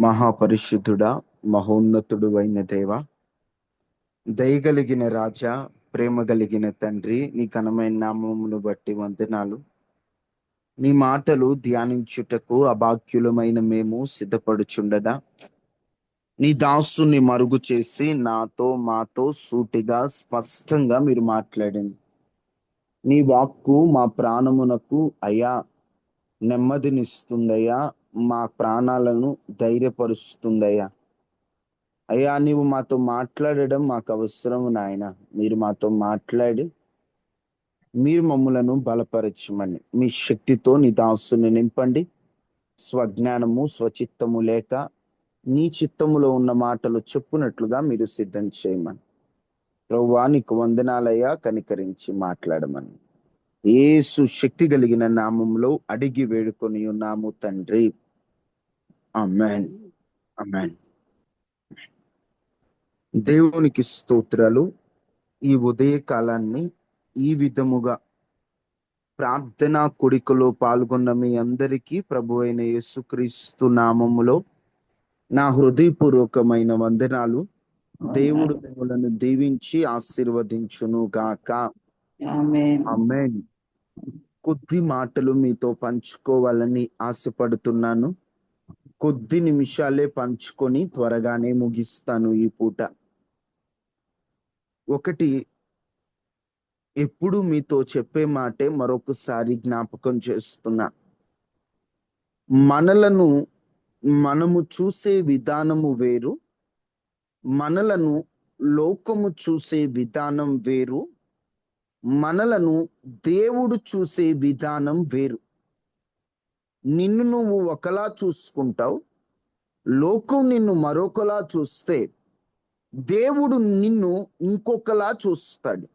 మహాపరిశుద్ధుడా, మహోన్నతుడు అయిన దేవ, దయగలిగిన రాజా, ప్రేమ కలిగిన తండ్రి, నీ ఘనమైన నామమును బట్టి వందనాలు. నీ మాటలు ధ్యానించుటకు అభాగ్యులమైన మేము సిద్ధపడుచుండగా, నీ దాసుని మరుగు చేసి మాతో సూటిగా స్పష్టంగా మీరు మాట్లాడండి. నీ వాక్కు మా ప్రాణమునకు అయా నెమ్మదినిస్తుందయ్యా, మా ప్రాణాలను ధైర్యపరుస్తుందయ్యా. అయ్యా, నీవు మాతో మాట్లాడడం మాకు అవసరము నాయన. మీరు మాతో మాట్లాడి మీరు మమ్ములను బలపరచమని మీ శక్తితో నీ దాసుని నింపండి. స్వజ్ఞానము స్వచిత్తము లేక నీ చిత్తములో ఉన్న మాటలు చెప్పునట్లుగా మీరు సిద్ధం చేయమని. ప్రభువా, నీకు వందనాలయ్యా, కనికరించి మాట్లాడమని యేసు శక్తి కలిగిన నామములో అడిగి వేడుకొని ఉన్నాము తండ్రి. ఆమేన్, ఆమేన్. దేవునికి స్తోత్రాలు. ఈ ఉదయ కాలాన్ని ఈ విధముగా ప్రార్థనా కొడికలో పాల్గొన్న మీ అందరికీ ప్రభు అయిన యేసుక్రీస్తు నామములో నా హృదయపూర్వకమైన వందనాలు. దేవుడు మిమ్మలను దీవించి ఆశీర్వదించును గాక. ఆమేన్. కొద్ది మాటలు మీతో పంచుకోవాలని ఆశపడుతున్నాను. కొద్ది నిమిషాలే పంచుకొని త్వరగానే ముగిస్తాను ఈ పూట. ఒకటి, ఎప్పుడు మీతో చెప్పే మాటే మరొకసారి జ్ఞాపకం చేస్తున్నా. మనము చూసే విధానము వేరు, మనలను లోకము చూసే విధానం వేరు, మనలను దేవుడు చూసే విధానం వేరు. నిన్ను నువ్వు ఒకలా చూసుకుంటావు, లోకం నిన్ను మరొకలా చూస్తే దేవుడు నిన్ను ఇంకొకలా చూస్తాడు.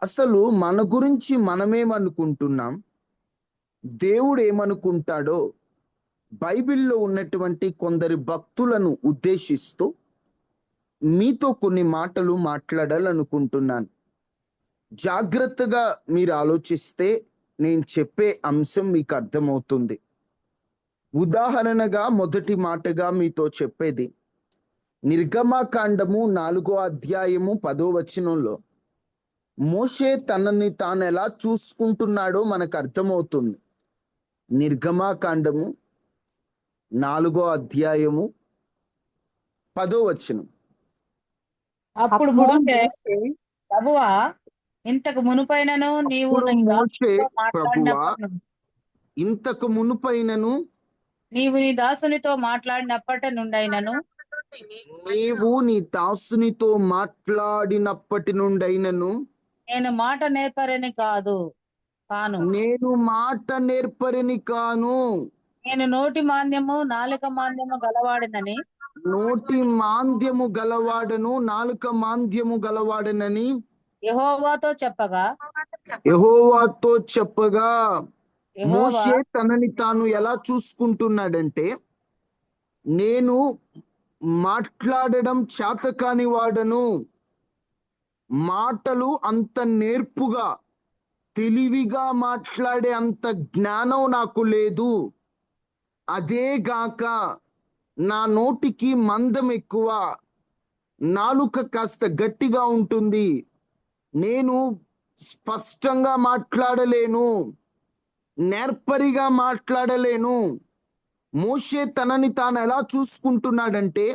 అసలు మన గురించి మనమేమనుకుంటున్నాం, దేవుడు ఏమనుకుంటాడో బైబిల్లో ఉన్నటువంటి కొందరి భక్తులను ఉద్దేశిస్తూ మీతో కొన్ని మాటలు మాట్లాడాలనుకుంటున్నాను. జాగ్రత్తగా మీరు ఆలోచిస్తే నేను చెప్పే అంశం మీకు అర్థమవుతుంది. ఉదాహరణగా మొదటి మాటగా మీతో చెప్పేది నిర్గమకాండము 4వ అధ్యాయము 10వ వచనంలో మోషే తనని తాను ఎలా చూసుకుంటున్నాడో మనకు అర్థమవుతుంది. నిర్గమకాండము 4వ అధ్యాయము 10వ వచనం. అప్పుడు మోషే, ప్రభువా, ఇంతకు మునుపైనను నీవు అప్పుడు నీ మోషే, దాసునితో ప్రభువా, మాట్లాడినప్పుడు ఇంతకు మునుపైనను నీవు నీ దాసునితో మాట్లాడినప్పటి నుండైనను నీవు నీ దాసునితో మాట్లాడినప్పటి నుండైనను నేను మాట నేర్పరని కాను నేను మాట నేర్పరిని కాను, నేను నోటి మాంద్యము నాలుక మాంద్యము గలవాడినని నోటి మాంద్యము గలవాడను నాలుక మాంద్యము గలవాడనని యెహోవాతో చెప్పగా యెహోవాతో చెప్పగా యెహోవా మోషే తనని తాను ఎలా చూసుకుంటున్నాడంటే, నేను మాట్లాడడం చేతకాని వాడను, మాటలు అంత నేర్పుగా తెలివిగా మాట్లాడే అంత జ్ఞానం నాకు లేదు, అదేగాక నా నోటికి మందం ఎక్కువ, నాలుక కాస్త గట్టిగా ఉంటుంది, నేను స్పష్టంగా మాట్లాడలేను, నేర్పరిగా మాట్లాడలేను. మోషే తనని తాను ఎలా చూసుకుంటున్నాడంటే,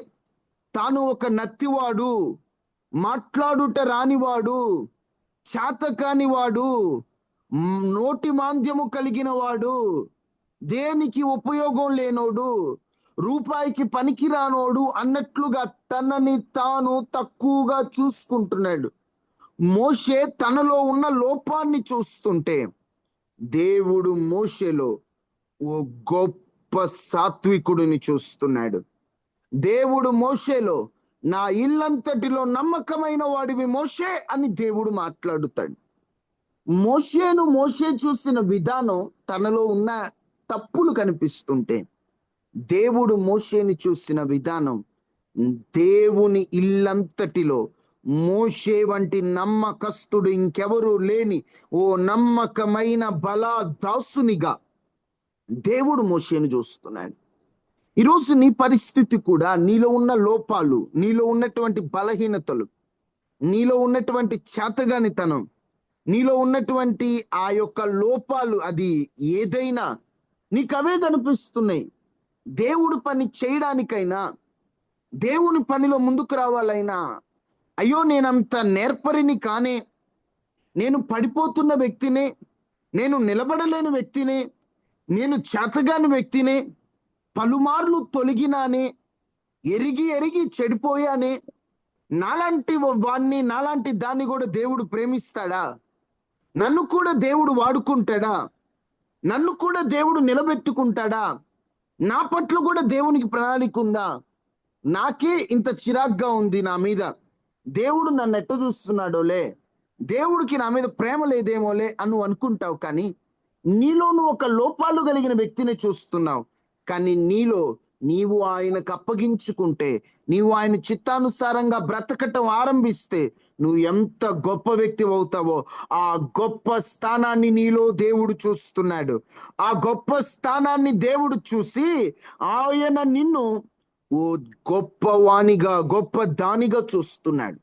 తాను ఒక నత్తివాడు, మాట్లాడుట రానివాడు, చేతకానివాడు, నోటి మాంద్యము కలిగిన వాడు, దేనికి ఉపయోగం లేనోడు, రూపాయికి పనికిరానోడు అన్నట్లుగా తనని తాను తక్కువగా చూసుకుంటున్నాడు. మోషే తనలో ఉన్న లోపాన్ని చూస్తుంటే దేవుడు మోషేలో ఓ గొప్ప సాత్వికుడిని చూస్తున్నాడు. దేవుడు మోషేలో నా ఇల్లంతటిలో నమ్మకమైన వాడివి మోషే అని దేవుడు మాట్లాడుతాడు. మోషే చూసిన విధానం తనలో ఉన్న తప్పులు కనిపిస్తుంటే దేవుడు మోషేని చూసిన విధానం, దేవుని ఇల్లంతటిలో మోషే వంటి నమ్మకస్తుడు ఇంకెవరూ లేని ఓ నమ్మకమైన బల దాసునిగా దేవుడు మోషేను చూస్తున్నాడు. ఈరోజు నీ పరిస్థితి కూడా, నీలో ఉన్న లోపాలు, నీలో ఉన్నటువంటి బలహీనతలు, నీలో ఉన్నటువంటి చేతగానితనం, నీలో ఉన్నటువంటి ఆ యొక్క లోపాలు, అది ఏదైనా నీకు అవే కనిపిస్తున్నాయి. దేవుడు పని చేయడానికైనా, దేవుని పనిలో ముందుకు రావాలైనా, అయ్యో నేనంత నేర్పరిని కానే, నేను పడిపోతున్న వ్యక్తినే, నేను నిలబడలేని వ్యక్తినే, నేను చేతగాని వ్యక్తినే, పలుమార్లు తొలగినానే, ఎరిగి ఎరిగి చెడిపోయానే, నాలాంటి వాణ్ణి, నాలాంటి దాన్ని కూడా దేవుడు ప్రేమిస్తాడా? నన్ను కూడా దేవుడు వాడుకుంటాడా? నన్ను కూడా దేవుడు నిలబెట్టుకుంటాడా? నా పట్ల కూడా దేవునికి ప్రణాళిక ఉందా? నాకే ఇంత చిరాగ్గా ఉంది నా మీద, దేవుడు నన్ను ఎట్ట చూస్తున్నాడోలే, దేవుడికి నా మీద ప్రేమ లేదేమోలే అని నువ్వు అనుకుంటావు. కానీ నీలో నువ్వు ఒక లోపాలు కలిగిన వ్యక్తిని చూస్తున్నావు. కానీ నీవు ఆయనకు అప్పగించుకుంటే, నీవు ఆయన చిత్తానుసారంగా బ్రతకటం ఆరంభిస్తే, నువ్వు ఎంత గొప్ప వ్యక్తి అవుతావో ఆ గొప్ప స్థానాన్ని నీలో దేవుడు చూస్తున్నాడు. ఆ గొప్ప స్థానాన్ని దేవుడు చూసి ఆయన నిన్ను ఓ గొప్పవానిగా, గొప్ప దానిగా చూస్తున్నాడు.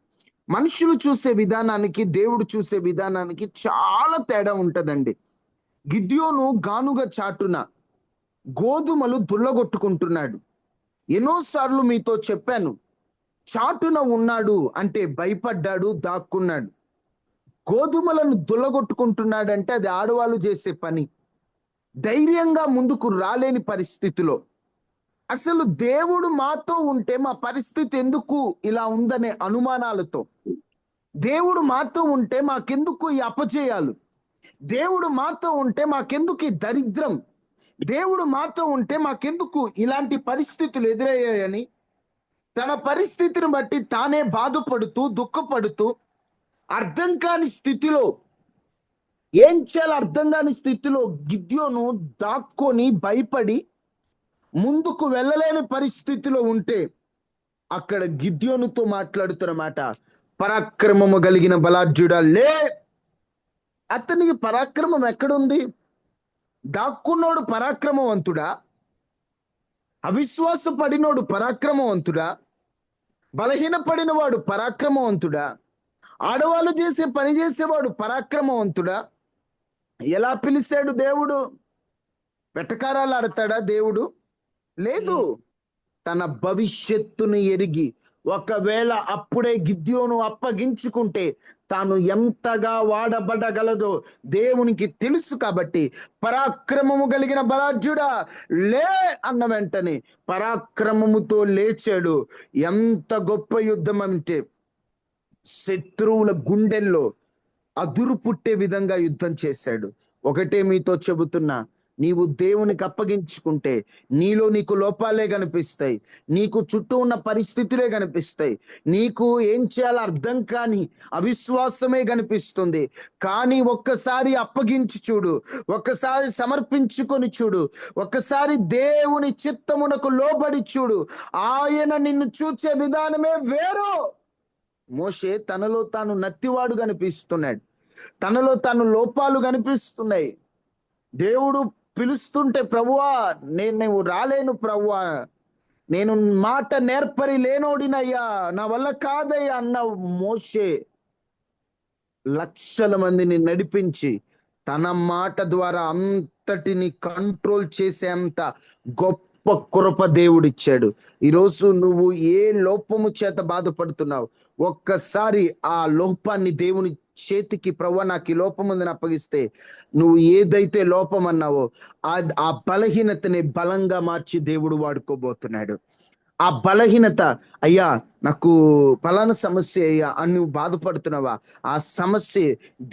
మనుషులు చూసే విధానానికి, దేవుడు చూసే విధానానికి చాలా తేడా ఉంటదండి. గిద్యోను గానుగ చాటున గోధుమలు దుల్లగొట్టుకుంటున్నాడు. ఎన్నోసార్లు మీతో చెప్పాను, చాటున ఉన్నాడు అంటే భయపడ్డాడు, దాక్కున్నాడు. గోధుమలను దుల్లగొట్టుకుంటున్నాడంటే అది ఆడవాళ్ళు చేసే పని. ధైర్యంగా ముందుకు రాలేని పరిస్థితిలో, అసలు దేవుడు మాతో ఉంటే మా పరిస్థితి ఎందుకు ఇలా ఉందనే అనుమానాలతో, దేవుడు మాతో ఉంటే మాకెందుకు ఈ అపజయాలు, దేవుడు మాతో ఉంటే మాకెందుకు ఈ దరిద్రం, దేవుడు మాతో ఉంటే మాకెందుకు ఇలాంటి పరిస్థితులు ఎదురయ్యాయని తన పరిస్థితిని బట్టి తానే బాధపడుతూ, దుఃఖపడుతూ, అర్థం కాని స్థితిలో, ఏం చేయాలో అర్థం కాని స్థితిలో గిద్యోను దాక్కొని భయపడి ముందుకు వెళ్ళలేని పరిస్థితిలో ఉంటే, అక్కడ గిద్యోనుతో మాట్లాడుతున్న మాట, పరాక్రమము కలిగిన బలాఢ్యుడా లే. అతనికి పరాక్రమం ఎక్కడుంది? దాక్కున్నోడు పరాక్రమవంతుడా? అవిశ్వాసపడినోడు పరాక్రమవంతుడా? బలహీనపడిన వాడు పరాక్రమవంతుడా? ఆడవాళ్ళు చేసే పని చేసేవాడు పరాక్రమవంతుడా? ఎలా పిలిచాడు దేవుడు? వెటకారాలు ఆడతాడా దేవుడు? లేదు. తన భవిష్యత్తును ఎరిగి, ఒకవేళ అప్పుడే గిద్యోను అప్పగించుకుంటే తాను ఎంతగా వాడబడగలదో దేవునికి తెలుసు. కాబట్టి పరాక్రమము కలిగిన బలాఢ్యుడా లే అన్న వెంటనే పరాక్రమముతో లేచాడు. ఎంత గొప్ప యుద్ధం అంటే, శత్రువుల గుండెల్లో అదురు పుట్టే విధంగా యుద్ధం చేశాడు. ఒకటే మీతో చెబుతున్నా, నీవు దేవునికి అప్పగించుకుంటే నీకు లోపాలే కనిపిస్తాయి, నీకు చుట్టూ ఉన్న పరిస్థితులే కనిపిస్తాయి, నీకు ఏం చేయాలో అర్థం కాని అవిశ్వాసమే కనిపిస్తుంది. కానీ ఒక్కసారి అప్పగించి చూడు, ఒక్కసారి సమర్పించుకొని చూడు, ఒక్కసారి దేవుని చిత్తమునకు లోబడి చూడు, ఆయన నిన్ను చూచే విధానమే వేరు. మోషే తనలో తాను నత్తివాడు కనిపిస్తున్నాడు, తనలో తాను లోపాలు కనిపిస్తున్నాయి. దేవుడు పిలుస్తుంటే, ప్రభువా నేను రాలేను ప్రభువా, నేను మాట నేర్పరి లేనోడినయ్యా, నా వల్ల కాదయ్యా అన్న మోషే లక్షల మందిని నడిపించి తన మాట ద్వారా అంతటిని కంట్రోల్ చేసేంత గొప్ప కృప దేవుడిచ్చాడు. ఈరోజు నువ్వు ఏ లోపము చేత బాధపడుతున్నావు, ఒక్కసారి ఆ లోపాన్ని దేవుని చేతికి, ప్రభువా నాకు ఈ లోపం ఉందని అప్పగిస్తే, నువ్వు ఏదైతే లోపం అన్నావో ఆ బలహీనతని బలంగా మార్చి దేవుడు వాడుకోబోతున్నాడు. ఆ బలహీనత, అయ్యా నాకు ఫలానా సమస్య అయ్యా అని నువ్వు బాధపడుతున్నావా, ఆ సమస్య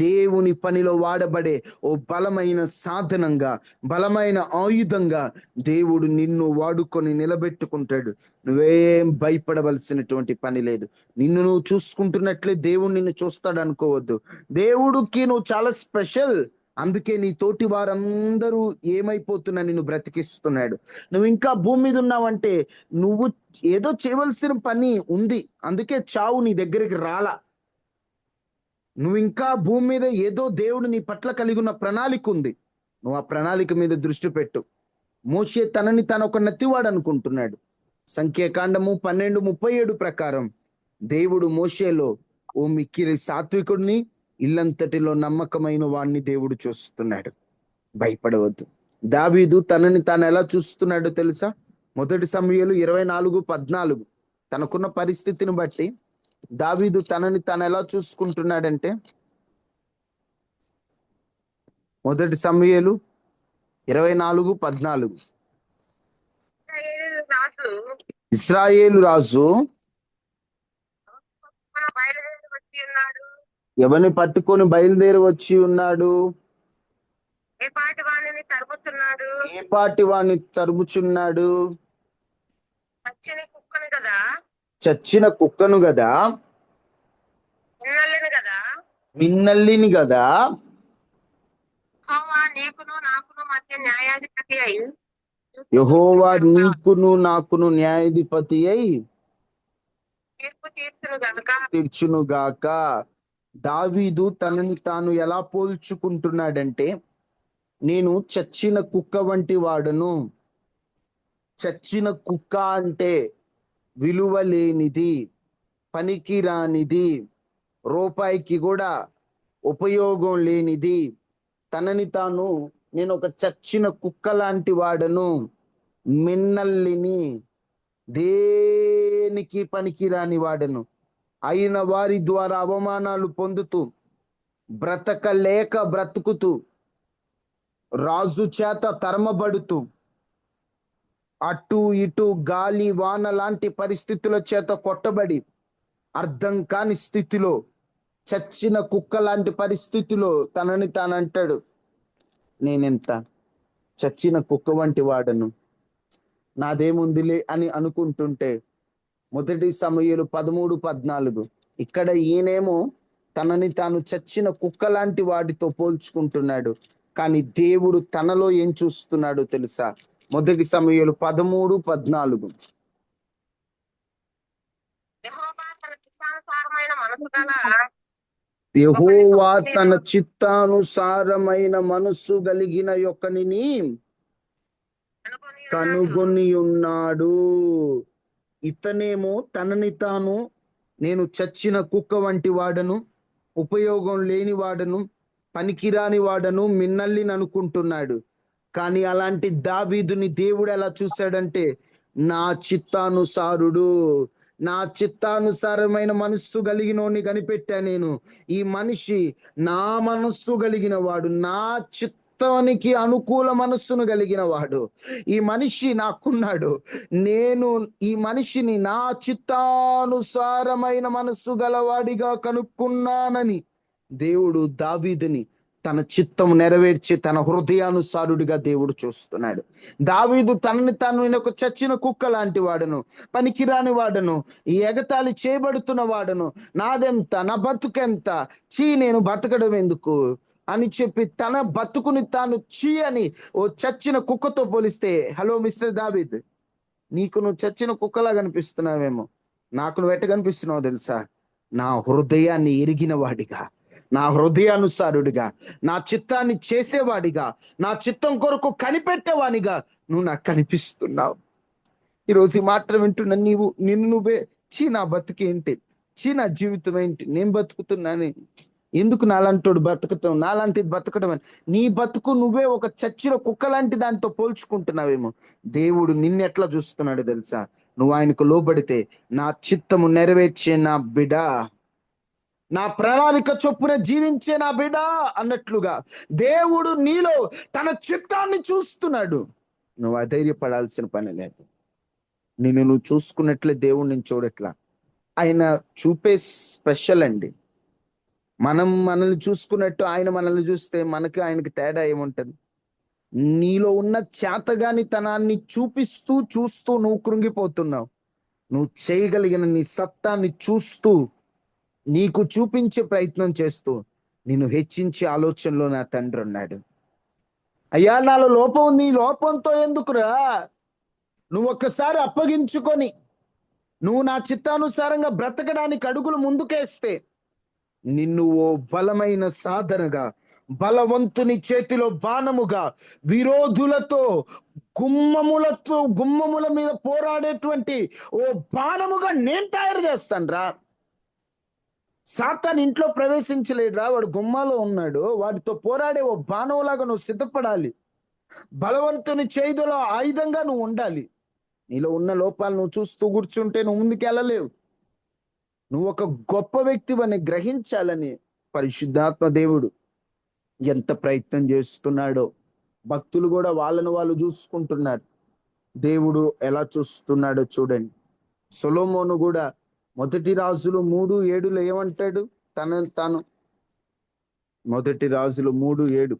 దేవుని పనిలో వాడబడే ఓ బలమైన సాధనంగా, బలమైన ఆయుధంగా దేవుడు నిన్ను వాడుకొని నిలబెట్టుకుంటాడు. నువ్వేం భయపడవలసినటువంటి పని లేదు. నిన్ను నువ్వు చూసుకుంటున్నట్లే దేవుడు నిన్ను చూస్తాడు అనుకోవద్దు. దేవుడికి నువ్వు చాలా స్పెషల్. అందుకే నీ తోటి వారందరూ ఏమైపోతున్నా నిన్ను బ్రతికిస్తున్నాడు. నువ్వు ఇంకా భూమి మీద ఉన్నావంటే నువ్వు ఏదో చేయవలసిన పని ఉంది, అందుకే చావు నీ దగ్గరికి రాలా. నువ్వు ఇంకా భూమి మీద ఏదో దేవుడు నీ పట్ల కలిగి ఉన్న ప్రణాళిక ఉంది, నువ్వు ఆ ప్రణాళిక మీద దృష్టి పెట్టు. మోషే తనని తాను ఒక నత్తివాడు అనుకుంటున్నాడు. సంఖ్యాకాండము 12:37 ప్రకారం దేవుడు మోషేలో ఓ మిక్కిలి సాత్వికుడిని, ఇల్లంతటిలో నమ్మకమైన వాడిని దేవుడు చూస్తున్నాడు. భయపడవద్దు. దావీదు తనని తాను ఎలా చూస్తున్నాడో తెలుసా? 1 సమూయేలు 24:14. తనకున్న పరిస్థితిని బట్టి దావీదు తనని తాను ఎలా చూసుకుంటున్నాడంటే, 1 సమూయేలు 24:14. ఇశ్రాయేలు రాజు ఎవరిని పట్టుకొని బయలుదేరి వచ్చి ఉన్నాడు? ఏ పాటి వాణిని తరుముతున్నాడు? ఏ పాటి వాణ్ణి తరుముచున్నాడు? చచ్చిన కుక్కను కదా, చచ్చిన కుక్కను గదా, మిన్నల్లిని కదా. మిన్నల్లిని గదా. యెహోవా నీకును నాకును మధ్య న్యాయాధిపతి అయి యెహోవా నీకును నాకును న్యాయాధిపతి అయి తీర్పు తీర్చును గనుక. తీర్చునుగాక. దావీదు తనని తాను ఎలా పోల్చుకుంటున్నాడంటే, నేను చచ్చిన కుక్క వంటి వాడను. చచ్చిన కుక్క అంటే విలువ లేనిది, పనికి రానిది, రూపాయికి కూడా ఉపయోగం లేనిది. తనని తాను నేను ఒక చచ్చిన కుక్క లాంటి వాడను, మిన్నల్లిని, దేనికి పనికిరాని వాడను, అయిన వారి ద్వారా అవమానాలు పొందుతూ బ్రతకలేక బ్రతుకుతూ రాజు చేత తరమబడుతూ అటు ఇటు గాలి వాన లాంటి పరిస్థితుల చేత కొట్టబడి అర్థం కాని స్థితిలో, చచ్చిన కుక్క లాంటి పరిస్థితిలో తనని తాను అంటాడు, నేనెంత చచ్చిన కుక్క వంటి వాడను, నాదేముందిలే అని అనుకుంటుంటే 1 సమూయేలు 13:14. ఇక్కడ ఈయనేమో తనని తాను చచ్చిన కుక్క లాంటి వాడితో పోల్చుకుంటున్నాడు. కానీ దేవుడు తనలో ఏం చూస్తున్నాడో తెలుసా? 1 సమూయేలు 13:14. యెహోవా తన చిత్తానుసారమైన మనసు గల యెహోవా తన చిత్తానుసారమైన మనస్సు కలిగిన యొక్కనిని కనుగొని ఉన్నాడు. ఇతనేమో తనని తాను నేను చచ్చిన కుక్క వంటి వాడను, ఉపయోగం లేని వాడను, పనికిరాని వాడను, మిన్నల్లిని అనుకుంటున్నాడు. కానీ అలాంటి దావీదుని దేవుడు ఎలా చూశాడంటే, నా చిత్తానుసారుడు, నా చిత్తానుసారమైన మనస్సు కలిగినోని కనిపెట్టా నేను. ఈ మనిషి నా మనస్సు కలిగిన వాడు, నా చిత్తానికి అనుకూల మనస్సును కలిగిన వాడు. ఈ మనిషి నాకున్నాడు. నేను ఈ మనిషిని నా చిత్తానుసారమైన మనస్సు గలవాడిగా కనుక్కున్నానని దేవుడు దావీదుని తన చిత్తము నెరవేర్చి తన హృదయానుసారుడిగా దేవుడు చూస్తున్నాడు. దావీదు తనని తాను నేను ఒక చచ్చిన కుక్క లాంటి వాడను, పనికిరాని వాడను, ఈ ఎగతాళి చేయబడుతున్న వాడను, నాదెంత, నా బతుకెంత, నేను బతకడం ఎందుకు అని చెప్పి తన బతుకుని తాను అని ఓ చచ్చిన కుక్కతో పోలిస్తే, హలో మిస్టర్ దావీద్, నీకు నువ్వు చచ్చిన కుక్కలా కనిపిస్తున్నావేమో, నాకు నువ్వు ఎట్ట కనిపిస్తున్నావు తెలుసా? నా హృదయాన్ని ఎరిగిన వాడిగా, నా హృదయానుసారుడిగా, నా చిత్తాన్ని చేసేవాడిగా, నా చిత్తం కొరకు కనిపెట్టేవాడిగా నువ్వు నాకు కనిపిస్తున్నావు. ఈరోజు ఈ మాత్రం వింటున్నా నీవు నిన్ను నువ్వే, నా బతుకేంటి, నా జీవితం ఏంటి, నేను బతుకుతున్నాను, ఎందుకు నాలాంటోడు బతుకుతావు, నాలాంటిది బతకడం అని నీ బతుకు నువ్వే ఒక చచ్చిన కుక్క లాంటి దాంతో పోల్చుకుంటున్నావేమో. దేవుడు నిన్నెట్లా చూస్తున్నాడు తెలుసా? నువ్వు ఆయనకు లోబడితే నా చిత్తము నెరవేర్చే నా బిడ్డ, నా ప్రణాళిక చొప్పున జీవించే నా బిడ్డ అన్నట్లుగా దేవుడు నీలో తన చిత్తాన్ని చూస్తున్నాడు. నువ్వు అధైర్యపడాల్సిన పని లేదు. నిన్ను నువ్వు చూసుకున్నట్లే దేవుడు నేను చూడట్లా. ఆయన చూపే స్పెషల్ అండి. మనం మనల్ని చూసుకున్నట్టు ఆయన మనల్ని చూస్తే మనకి ఆయనకి తేడా ఏముంటది? నీలో ఉన్న చేతగానితనాన్ని చూస్తూ నువ్వు కృంగిపోతున్నావు. నువ్వు చేయగలిగిన నీ సత్తాన్ని చూస్తూ నీకు చూపించే ప్రయత్నం చేస్తూ నిన్ను హెచ్చించే ఆలోచనలో నా తండ్రి ఉన్నాడు. అయ్యా, నాలో లోపం ఉంది, ఈ లోపంతో ఎందుకురా? నువ్వు ఒక్కసారి అప్పగించుకొని నువ్వు నా చిత్తానుసారంగా బ్రతకడానికి అడుగులు ముందుకేస్తే నిన్ను ఓ బలమైన సాధనగా, బలవంతుని చేతిలో బాణముగా, విరోధులతో గుమ్మముల మీద పోరాడేటువంటి ఓ బాణముగా నేను తయారు చేస్తాను రా. సాతాను ఇంట్లో ప్రవేశించలేడురా, వాడు గుమ్మాలో ఉన్నాడు. వాడితో పోరాడే ఓ బాణంలాగా నువ్వు సిద్ధపడాలి. బలవంతుని చేతిలో ఆయుధంగా నువ్వు ఉండాలి. నీలో ఉన్న లోపాలు నువ్వు చూస్తూ కూర్చుంటే నువ్వు ముందుకు వెళ్ళలేవు. నువ్వు ఒక గొప్ప వ్యక్తివని గ్రహించాలని పరిశుద్ధాత్మ దేవుడు ఎంత ప్రయత్నం చేస్తున్నాడో, భక్తులు కూడా వాళ్ళను వాళ్ళు చూసుకుంటున్నారు. దేవుడు ఎలా చూస్తున్నాడో చూడండి. సొలొమోను కూడా మొదటి రాజులు 3:7 ఏమంటాడు తనను తాను? మొదటి రాజులు 3:7.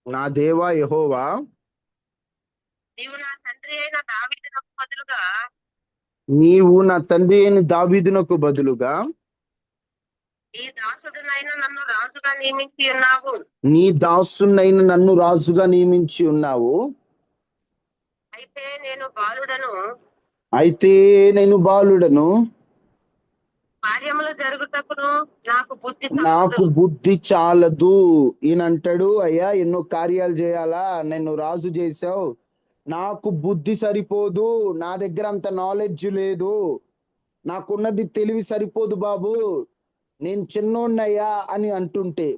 నా దేవా యెహోవా, నీవు నా తండ్రి అయిన దావీదునకు బదులుగా నీవు నా తండ్రి అయిన దావీదునకు బదులుగా ఈ దాసుడునైన నన్ను రాజుగా నియమించి ఉన్నావు. నీ దాసునైన నన్ను రాజుగా నియమించి ఉన్నావు. అయితే నేను బాలుడను, అయితే నేను బాలుడను, కార్యములు జరుగుటకును నాకు బుద్ధి చాలదు. ఈయన అంటాడు, అయ్యా ఎన్నో కార్యాలు చేయాలా, నన్ను రాజు చేసావు, నాకు బుద్ధి సరిపోదు, నా దగ్గర అంత నాలెడ్జ్ లేదు, నాకున్నది తెలివి సరిపోదు బాబు, నేను చిన్నోన్నయ్యా అని అంటుంటే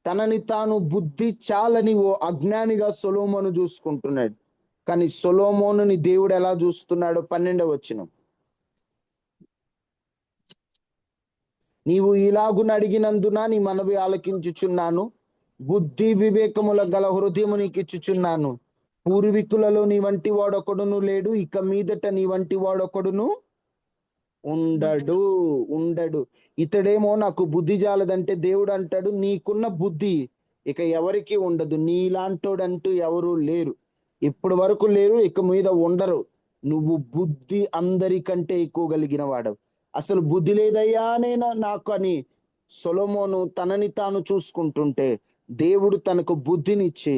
తనని తాను బుద్ధి చాలని ఓ అజ్ఞానిగా సొలొమోను చూసుకుంటున్నాడు. కానీ సొలొమోనుని దేవుడు ఎలా చూస్తున్నాడో 12వ వచనం. నీవు ఇలాగున అడిగినందున నీ మనవి ఆలకించుచున్నాను, బుద్ధి వివేకముల గల హృదయము నీకు ఇచ్చుచున్నాను. పూర్వీకులలో నీ వంటి వాడొకడును లేడు, ఇక మీదట నీ వంటి వాడొకడును ఉండడు. ఇతడేమో నాకు బుద్ధి జాలదంటే దేవుడు అంటాడు, నీకున్న బుద్ధి ఇక ఎవరికి ఉండదు, నీలాంటోడంటూ ఎవరు లేరు, ఇప్పటి వరకు లేరు, ఇక మీద ఉండరు. నువ్వు బుద్ధి అందరికంటే ఎక్కువ కలిగిన వాడవు. అసలు బుద్ధి లేదయ్యా నేను నాకు అని సొలొమోను తనని తాను చూసుకుంటుంటే దేవుడు తనకు బుద్ధినిచ్చి,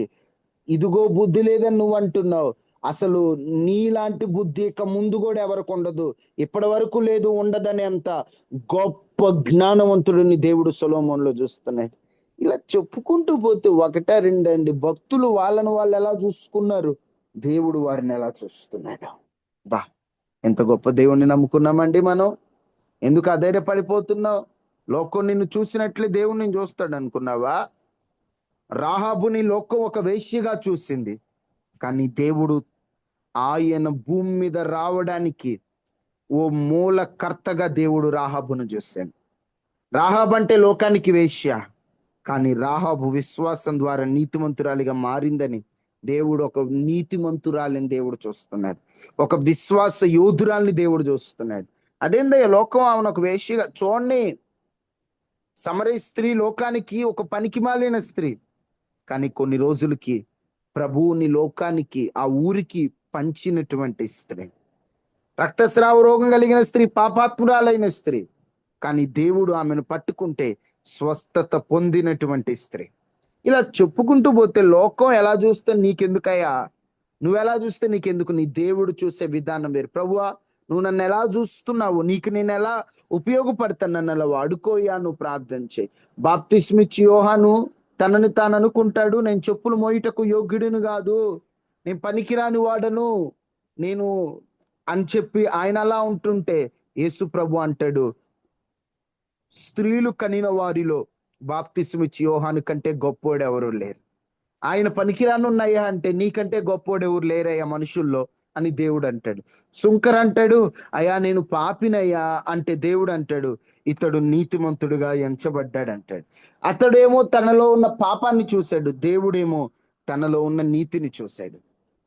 ఇదిగో బుద్ధి లేదని నువ్వు అంటున్నావు, అసలు నీలాంటి బుద్ధి ఇక ముందు కూడా ఎవరికి ఉండదు, ఇప్పటి వరకు లేదు, ఉండదని అంత గొప్ప జ్ఞానవంతుడిని దేవుడు సొలొమోనులో చూస్తున్నాడు. ఇలా చెప్పుకుంటూ పోతే 1-2 అండి. భక్తులు వాళ్ళను వాళ్ళు ఎలా చూసుకున్నారు, దేవుడు వారిని ఎలా చూస్తున్నాడు. బా, ఎంత గొప్ప దేవుణ్ణి నమ్ముకున్నామండి మనం. ఎందుకు అధైర్యపడిపోతున్నావు? లోకం నిన్ను చూసినట్లే దేవుడు నిన్ను చూస్తాడు అనుకున్నావా? రాహాబుని లోకం ఒక వేశ్యగా చూసింది, కానీ దేవుడు ఆయన భూమి మీద రావడానికి ఓ మూలకర్తగా దేవుడు రాహాబును చూశాడు. రాహాబు అంటే లోకానికి వేశ్య, కానీ రాహాబు విశ్వాసం ద్వారా నీతిమంతురాలిగా మారిందని దేవుడు, ఒక నీతిమంతురాలిని దేవుడు చూస్తున్నాడు, ఒక విశ్వాస యోధురాల్ని దేవుడు చూస్తున్నాడు. అదేందయ్య లోకం ఆమెను ఒక వేశ్యగా చూడండి. సమరయ స్త్రీ లోకానికి ఒక పనికిమాలిన స్త్రీ, కానీ కొన్ని రోజులకి ప్రభువుని లోకానికి ఆ ఊరికి పంచినటువంటి స్త్రీ. రక్తస్రావ రోగం కలిగిన స్త్రీ, పాపాత్మురాలైన స్త్రీ, కానీ దేవుడు ఆమెను పట్టుకుంటే స్వస్థత పొందినటువంటి స్త్రీ. ఇలా చెప్పుకుంటూ పోతే లోకం ఎలా చూస్తే నీకెందుకయ్యా, నువ్వెలా చూస్తే నీకెందుకు, నీ దేవుడు చూసే విధానం వేరు. ప్రభువా నువ్వు నన్ను ఎలా చూస్తున్నావు, నీకు నేను ఎలా ఉపయోగపడతాను, నన్ను అలా వాడుకోయా, నువ్వు ప్రార్థన చేయి. బాప్తిస్మిచ్చి యోహాను తనని తాను అనుకుంటాడు, నేను చెప్పులు మోయుటకు యోగ్యుడిని కాదు, నేను పనికిరాని వాడను నేను అని చెప్పి ఆయన అలా ఉంటుంటే యేసు ప్రభు అంటాడు, స్త్రీలు కనిన వారిలో బాప్తిస్మిచ్చి యోహాను కంటే గొప్పోడు ఎవరు లేరు. ఆయన పనికిరానున్నాయా అంటే నీకంటే గొప్పోడు ఎవరు లేరయ్యా మనుషుల్లో అని దేవుడు అంటాడు. సుంకర్ అంటాడు, అయ్యా నేను పాపినయ్యా అంటే దేవుడు అంటాడు, ఇతడు నీతిమంతుడుగా ఎంచబడ్డాడు అంటాడు. అతడేమో తనలో ఉన్న పాపాన్ని చూశాడు, దేవుడేమో తనలో ఉన్న నీతిని చూశాడు.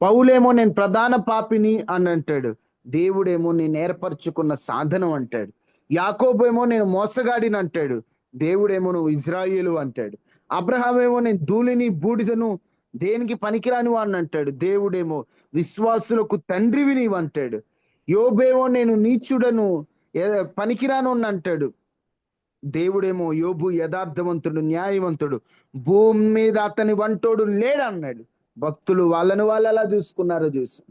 పౌలేమో నేను ప్రధాన పాపిని అని అంటాడు, దేవుడేమో నేను ఏర్పరచుకున్న సాధనం అంటాడు. యాకోబేమో నేను మోసగాడిని అంటాడు, దేవుడేమో నువ్వు ఇజ్రాయేలు అంటాడు. అబ్రహామేమో నేను ధూళిని బూడిదను దేనికి పనికిరాని వాడిని అంటాడు, దేవుడేమో విశ్వాసులకు తండ్రివి నీవు అంటాడు. యోబేమో నేను నీచుడను పనికిరాను అంటాడు, దేవుడేమో యోబు యథార్థవంతుడు న్యాయవంతుడు, భూమి మీద అతని వంటోడు లేడన్నాడు. భక్తులు వాళ్ళని వాళ్ళు ఎలా చూసుకున్నారో చూసాం,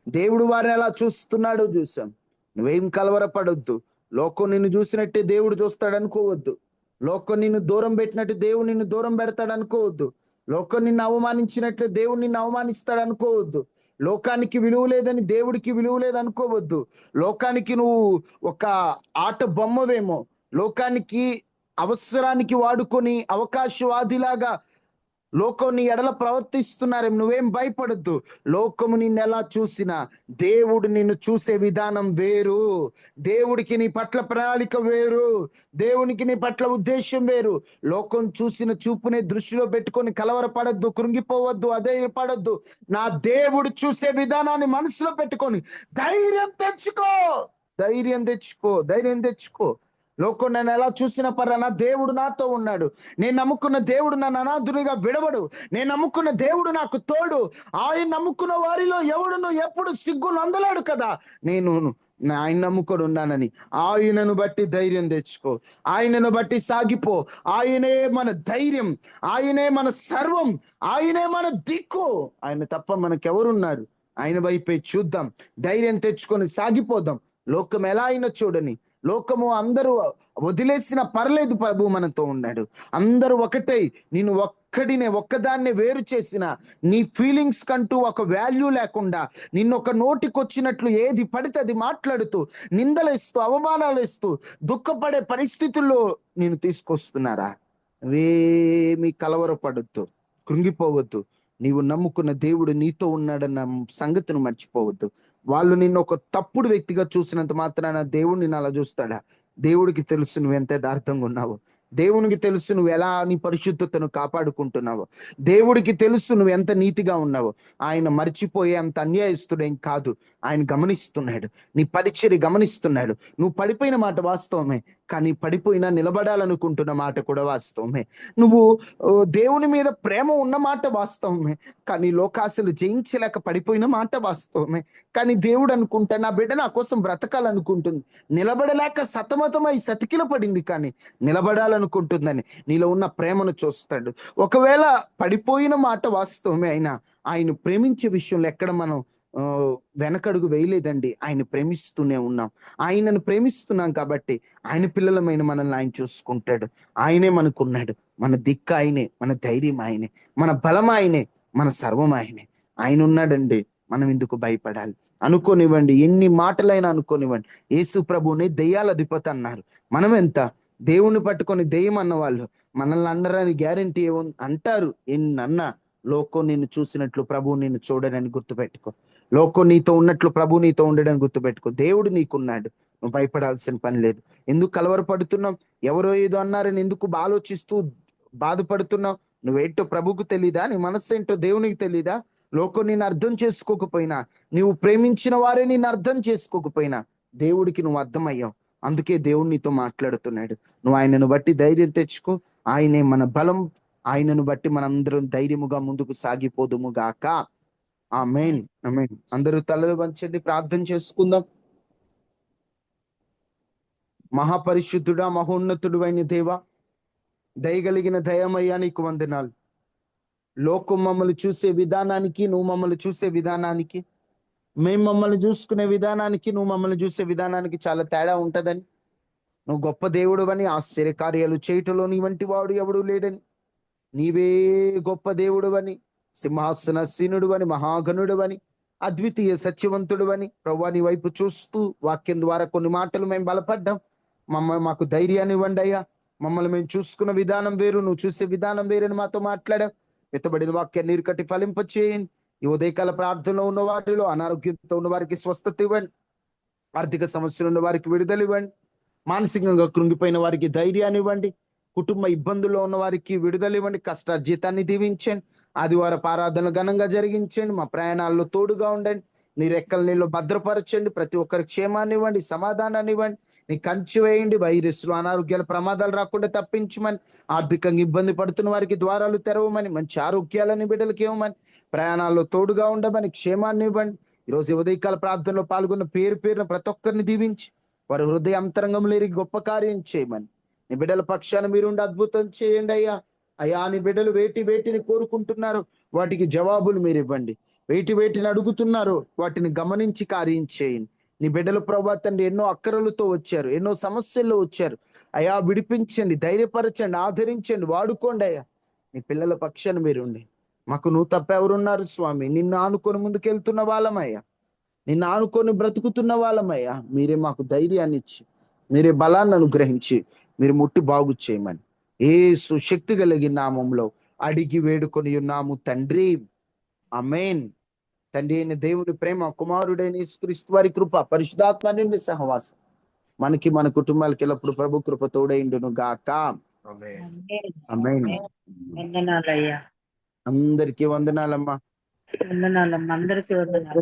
దేవుడు వారిని ఎలా చూస్తున్నాడో చూసాం. నువ్వేం కలవరపడొద్దు, లోకం నిన్ను చూసినట్టే దేవుడు చూస్తాడు అనుకోవద్దు. లోకం నిన్ను దూరం పెట్టినట్టు దేవుడు నిన్ను దూరం పెడతాడు అనుకోవద్దు. లోకం నిన్ను అవమానించినట్లు దేవుడు నిన్ను అవమానిస్తాడు అనుకోవద్దు. లోకానికి విలువ లేదని దేవుడికి విలువ లేదు అనుకోవద్దు. లోకానికి నువ్వు ఒక ఆట బొమ్మవేమో, లోకానికి అవసరానికి వాడుకొని అవకాశవాదిలాగా లోకం నీ ఎడల ప్రవర్తిస్తున్నారేమో, నువ్వేం భయపడద్దు. లోకము నిన్ను ఎలా చూసినా దేవుడు నిన్ను చూసే విధానం వేరు. దేవుడికి నీ పట్ల ప్రణాళిక వేరు. దేవునికి నీ పట్ల ఉద్దేశం వేరు. లోకం చూసిన చూపునే దృష్టిలో పెట్టుకొని కలవరపడద్దు, కృంగిపోవద్దు, అధైర్యపడద్దు. నా దేవుడు చూసే విధానాన్ని మనసులో పెట్టుకొని ధైర్యం తెచ్చుకో, ధైర్యం తెచ్చుకో, ధైర్యం తెచ్చుకో. లోకం నన్ను ఎలా చూసిన పర్లా, నా దేవుడు నాతో ఉన్నాడు. నేను నమ్ముకున్న దేవుడు నన్ను అనాథునిగా విడవడు. నేను నమ్ముకున్న దేవుడు నాకు తోడు. ఆయన నమ్ముకున్న వారిలో ఎవడును ఎప్పుడు సిగ్గులు అందలేడు కదా. నేను ఆయన నమ్ముకొని ఉన్నానని ఆయనను బట్టి ధైర్యం తెచ్చుకో, ఆయనను బట్టి సాగిపో. ఆయనే మన ధైర్యం, ఆయనే మన సర్వం, ఆయనే మన దిక్కు. ఆయన తప్ప మనకెవరున్నారు? ఆయన వైపే చూద్దాం, ధైర్యం తెచ్చుకొని సాగిపోదాం. లోకం ఎలా అయినా చూడని, లోకము అందరూ వదిలేసిన పర్లేదు, ప్రభు మనతో ఉన్నాడు. అందరూ ఒకటే, నేను ఒక్కడినే ఒక్కదాన్నే వేరు చేసిన నీ ఫీలింగ్స్ కంటూ ఒక వాల్యూ లేకుండా నిన్ను ఒక నోటికొచ్చినట్లు ఏది పడితే అది మాట్లాడుతూ నిందలేస్తూ అవమానాలేస్తూ దుఃఖపడే పరిస్థితుల్లో నేను తీసుకొస్తున్నారా? అవేమీ కలవరపడద్దు, కృంగిపోవద్దు. నీవు నమ్ముకున్న దేవుడు నీతో ఉన్నాడన్న సంగతిని మర్చిపోవద్దు. వాళ్ళు నిన్ను ఒక తప్పుడు వ్యక్తిగా చూసినంత మాత్రాన దేవుడు నిన్ను అలా చూస్తాడా? దేవుడికి తెలుసు నువ్వు ఎంత యథార్థంగా ఉన్నావో. దేవునికి తెలుసు నువ్వు ఎలా నీ పరిశుద్ధతను కాపాడుకుంటున్నావో. దేవుడికి తెలుసు నువ్వు ఎంత నీతిగా ఉన్నావో. ఆయన మర్చిపోయే అంత అన్యాయస్తుడేం కాదు. ఆయన గమనిస్తున్నాడు, నీ పరిచర్య గమనిస్తున్నాడు. నువ్వు పడిపోయిన మాట వాస్తవమే, కానీ పడిపోయినా నిలబడాలనుకుంటున్న మాట కూడా వాస్తవమే. నువ్వు దేవుని మీద ప్రేమ ఉన్న మాట వాస్తవమే, కానీ లోకాశలు జయించలేక పడిపోయిన మాట వాస్తవమే. కానీ దేవుడు అనుకుంటా, నా బిడ్డ నా కోసం బ్రతకాలనుకుంటుంది, నిలబడలేక సతమతమై సతికిల పడింది, కానీ నిలబడాలనుకుంటుందని నీలో ఉన్న ప్రేమను చూస్తాడు. ఒకవేళ పడిపోయిన మాట వాస్తవమే అయినా ఆయన ప్రేమించే విషయంలో ఎక్కడ మనం వెనకడుగు వేయలేదండి. ఆయన ప్రేమిస్తూనే ఉన్నాం. ఆయనను ప్రేమిస్తున్నాం కాబట్టి ఆయన పిల్లలమైన మనల్ని ఆయన చూసుకుంటాడు. ఆయనే మనకున్నాడు. మన దిక్కు ఆయనే, మన ధైర్యం ఆయనే, మన బలం ఆయనే, మన సర్వం ఆయనే. ఆయన ఉన్నాడండి, మనం ఎందుకు భయపడాలి? అనుకోనివ్వండి, ఎన్ని మాటలైనా అనుకోనివ్వండి. యేసు ప్రభువుని దెయ్యాల అధిపతి అన్నారు. మనం ఎంత? దేవుని పట్టుకొని దెయ్యం అన్న వాళ్ళు మనల్ని అన్నరని గ్యారంటీ ఏముంది? అంటారు ఎన్నన్నా. లోకం నిన్ను చూసినట్లు ప్రభువు నిన్ను చూడడని గుర్తుపెట్టుకో. లోకం నీతో ఉన్నట్లు ప్రభు నీతో ఉండడని గుర్తుపెట్టుకో. దేవుడు నీకున్నాడు, నువ్వు భయపడాల్సిన పని లేదు. ఎందుకు కలవరపడుతున్నావు? ఎవరో ఏదో అన్నారని ఎందుకు ఆలోచిస్తూ బాధపడుతున్నావు? నువ్వేంటో ప్రభుకు తెలీదా? నీ మనస్సు ఏంటో దేవునికి తెలీదా? లోకం నిన్ను అర్థం చేసుకోకపోయినా, నువ్వు ప్రేమించిన వారే నిన్ను అర్థం చేసుకోకపోయినా దేవుడికి నువ్వు అర్థమయ్యావు. అందుకే దేవుడు నీతో మాట్లాడుతున్నాడు. నువ్వు ఆయనను బట్టి ధైర్యం తెచ్చుకో. ఆయనే మన బలం. ఆయనను బట్టి మనందరం ధైర్యముగా ముందుకు సాగిపోదుము గాక. ఆమేన్, ఆమేన్. అందరూ తలలు వంచండి, ప్రార్థన చేసుకుందాం. మహాపరిశుద్ధుడా, మహోన్నతుడు అయిన దేవా, దయగలిగిన దయమయ్యా, నీకు వందనాలు. లోకం మమ్మల్ని చూసే విధానానికి, నువ్వు మమ్మల్ని చూసే విధానానికి, మేము మమ్మల్ని చూసుకునే విధానానికి, నువ్వు మమ్మల్ని చూసే విధానానికి చాలా తేడా ఉంటదని, నువ్వు గొప్ప దేవుడు అని, ఆశ్చర్యకార్యాలు చేయటంలో నీ వంటి వాడు ఎవడు లేడని, నీవే గొప్ప దేవుడు అని, సింహాసనసీనుడు అని, మహాగణుడు అని, అద్వితీయ సత్యవంతుడు అని ప్రభువా, నీ వైపు చూస్తూ వాక్యం ద్వారా కొన్ని మాటలు మేము బలపడ్డాం. మాకు ధైర్యాన్ని ఇవ్వండి అయ్యా. మమ్మల్ని మేము చూసుకున్న విధానం వేరు, నువ్వు చూసే విధానం వేరని మాతో మాట్లాడాం. ఎత్తబడిన వాక్యాన్ని నీరు కట్టి ఫలింపచేయండి. ఈ ఉదయకాల ప్రార్థనలో ఉన్న వారిలో అనారోగ్యంతో ఉన్న వారికి స్వస్థత ఇవ్వండి. ఆర్థిక సమస్యలు ఉన్న వారికి విడుదల ఇవ్వండి. మానసికంగా కృంగిపోయిన వారికి ధైర్యాన్ని ఇవ్వండి. కుటుంబ ఇబ్బందుల్లో ఉన్న వారికి విడుదల ఇవ్వండి. కష్టార్జితాన్ని దీవించండి. ఆదివారపు ఆరాధన ఘనంగా జరిగించండి. మా ప్రయాణాల్లో తోడుగా ఉండండి. నీ రెక్కల నీళ్ళు భద్రపరచండి. ప్రతి ఒక్కరి క్షేమాన్ని ఇవ్వండి, సమాధానాన్ని ఇవ్వండి. నీ కంచి వేయండి. వైరస్లు, అనారోగ్యాల ప్రమాదాలు రాకుండా తప్పించమని, ఆర్థికంగా ఇబ్బంది పడుతున్న వారికి ద్వారాలు తెరవమని, మంచి ఆరోగ్యాలని బిడ్డలకి ఇవ్వమని, ప్రయాణాల్లో తోడుగా ఉండమని, క్షేమాన్ని ఇవ్వండి. ఈరోజు ఉదయకాల ప్రార్థనలో పాల్గొన్న పేరు పేరున ప్రతి ఒక్కరిని దీవించి వారి హృదయ అంతరంగంలో గొప్ప కార్యం చేయమని, నీ బిడ్డల పక్షాన మీరుండి అద్భుతం చేయండి అయ్యా. అయ్యా, నీ బిడ్డలు వేటిని కోరుకుంటున్నారు, వాటికి జవాబులు మీరు ఇవ్వండి. వేటిని అడుగుతున్నారు, వాటిని గమనించి కార్యం చేయండి. నీ బిడ్డలు ప్రభా తండ్రి ఎన్నో అక్కరలతో వచ్చారు, ఎన్నో సమస్యల్లో వచ్చారు. అయ్యా విడిపించండి, ధైర్యపరచండి, ఆదరించండి, వాడుకోండి అయ్యా. నీ పిల్లల పక్షాన మీరుండి. మాకు నువ్వు తప్ప ఎవరున్నారు స్వామి? నిన్ను ఆనుకొని ముందుకెళ్తున్న వాళ్ళమయ్యా, నిన్ను ఆనుకొని బ్రతుకుతున్న వాళ్ళమయ్యా. మీరే మాకు ధైర్యాన్ని ఇచ్చి, మీరే బలాన్ని అనుగ్రహించి, మీరు ముట్టి బాగు చేయమని యేసు శక్తి కలిగిన నామంలో అడిగి వేడుకొని ఉన్నాము తండ్రి, ఆమేన్. తండ్రి అయిన దేవుని ప్రేమ, కుమారుడైన యేసుక్రీస్తు వారి కృప, పరిశుద్ధాత్మ నుండి సహవాసం మనకి మన కుటుంబాలకి ఎల్లప్పుడు ప్రభు కృప తోడైండును గాక. ఆమేన్. వందనాలయ్యా. అందరికీ వందనాలమ్మా. వందనాలమ్మా, అందరికీ వందనాలు.